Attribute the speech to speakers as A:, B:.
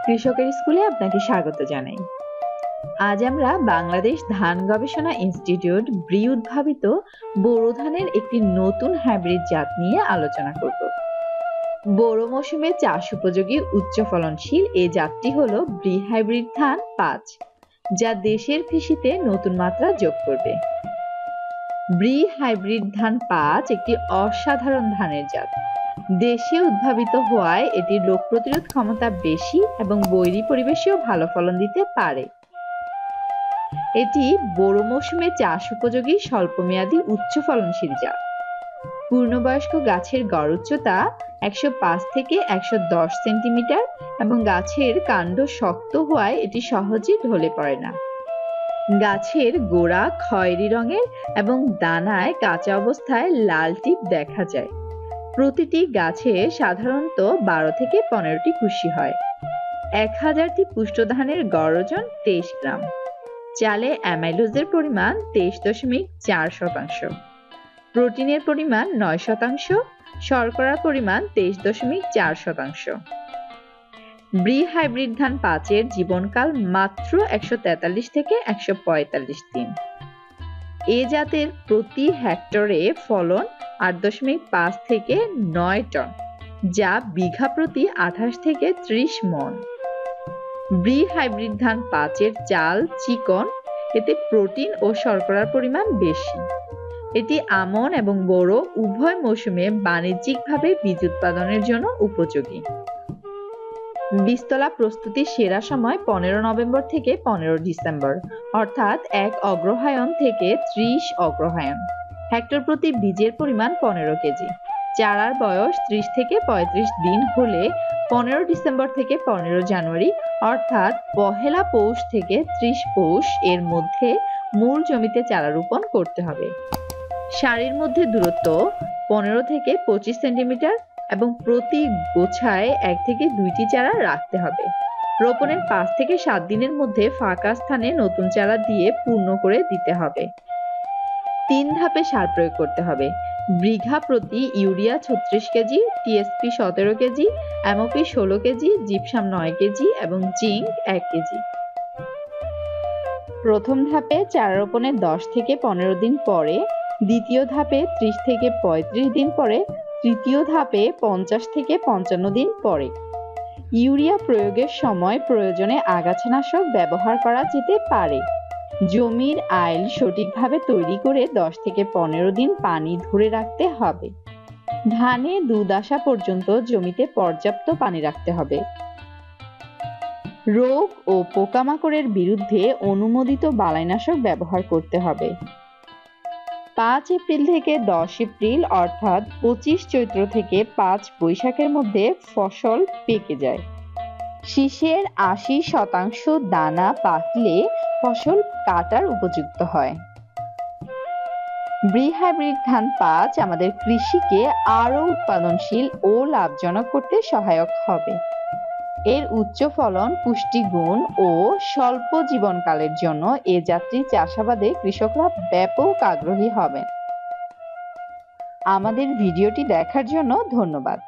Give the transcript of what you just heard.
A: কৃষকের স্কুলে আপনাকে স্বাগত জানাই। আজ আমরা বাংলাদেশ ধান গবেষণা ইনস্টিটিউট ব্রি উদ্ভাবিত বোরো ধানের একটি নতুন হাইব্রিড জাত নিয়ে আলোচনা করব। বোরো মৌসুমে চাষ উপযোগী উচ্চ ফলনশীল এই জাতটি হলো ব্রি হাইব্রিড ধান ৫, যা দেশের কৃষিতে নতুন মাত্রা যোগ করবে। ব্রি হাইব্রিড ধান ৫ একটি অসাধারণ ধানের জাত। দেশে উদ্ভাবিত হওয়ায় এটির রোগ প্রতিরোধ ক্ষমতা বেশি এবং বৈরী পরিবেশেও ভালো ফলন দিতে পারে। এটি বোরো মৌসুমে চাষ উপযোগী স্বল্পমেয়াদী উচ্চ ফলনশীল জাত। পূর্ণবয়স্ক গাছের গড় উচ্চতা ১০৫ থেকে ১১০ সেন্টিমিটার এবং গাছের কাণ্ড শক্ত হওয়ায় এটি সহজে ঢলে পড়ে না। গাছের গোড়া খয়েরি রঙের এবং দানায় কাঁচা অবস্থায় লাল টিপ দেখা যায়। প্রতিটি গাছে সাধারণত ১২ থেকে ১৫টি কুশি হয়। ১০০০টি পুষ্ট ধানের গড় ওজন ২৩ গ্রাম। চালে অ্যামাইলোজের পরিমাণ ২৩.৪%, প্রোটিনের পরিমাণ ৯%, শর্করার পরিমাণ ২৩.৪%। ব্রি হাইব্রিড ধান ৫-এর জীবনকাল মাত্র ১৪৩ থেকে ১৪৫ দিন। এ জাতের প্রতি হেক্টরে ফলন ৮.৫ থেকে ৯ টন, যা বিঘা প্রতি ২৮ থেকে ৩০ মণ। ব্রি হাইব্রিড ধান ৫-এর চাল চিকন, এতে প্রোটিন ও শর্করার পরিমাণ বেশি। এটি আমন এবং বোরো উভয় মৌসুমে বাণিজ্যিকভাবে বীজ উৎপাদনের জন্য উপযোগী। বীজতলা প্রস্তুতির সেরা সময় ১৫ নভেম্বর থেকে ১৫ ডিসেম্বর, অর্থাৎ ১ অগ্রহায়ণ থেকে ৩০ অগ্রহায়ণ। হেক্টর প্রতি বীজের পরিমাণ ১৫ কেজি। চারার বয়স ৩০ থেকে ৩৫ দিন হলে ১৫ ডিসেম্বর থেকে ১৫ জানুয়ারি, অর্থাৎ পহেলা পৌষ থেকে ৩০ পৌষ এর মধ্যে মূল জমিতে চারা রোপণ করতে হবে। সারির মধ্যে দূরত্ব ১৫ থেকে ২৫ সেন্টিমিটার এবং প্রতি গোছায় ১ থেকে ২টি চারা রাখতে হবে। রোপণের ৫ থেকে ৭ দিনের মধ্যে ফাঁকা স্থানে নতুন চারা দিয়ে পূর্ণ করে দিতে হবে। ৩ ধাপে সার প্রয়োগ করতে হবে। বিঘা প্রতি urea ৩৬ KG, TSP ১৭ KG, MOP ১৬ KG, gypsum ৯ KG এবং জিঙ্ক ১ কেজি। প্রথম ধাপে চারা রোপণের ১০ থেকে ১৫ দিন পরে, দ্বিতীয় ধাপে ৩০ থেকে ৩৫ দিন পরে, তৃতীয় ধাপে ৫০ থেকে ৫৫ দিন পরে। ইউরিয়া প্রয়োগের সময় প্রয়োজনে আগাছানাশক ব্যবহার করা যেতে পারে। জমির আইল সঠিকভাবে তৈরি করে ১০ থেকে ১৫ দিন পানি ধরে রাখতে হবে। ধানে দুধ আসা পর্যন্ত জমিতে পর্যাপ্ত পানি রাখতে হবে। রোগ ও পোকামাকড়ের বিরুদ্ধে অনুমোদিত বালাইনাশক ব্যবহার করতে হবে। ৫ এপ্রিল থেকে ১০ এপ্রিল, অর্থাৎ ২৫ চৈত্র থেকে ৫ বৈশাখের মধ্যে ফসল পেকে যায়। শীষের ৮০% দানা পাকলে ফসল কাটার উপযুক্ত হয়। ব্রি হাইব্রিড ধান ৫ আমাদের কৃষিকে আরও উৎপাদনশীল ও লাভজনক করতে সহায়ক হবে। এর উচ্চ ফলন, পুষ্টিগুণ ও স্বল্প জীবনকালের জন্য এ জাতটির চাষাবাদে কৃষকরা ব্যাপক আগ্রহী হবেন। আমাদের ভিডিওটি দেখার জন্য ধন্যবাদ।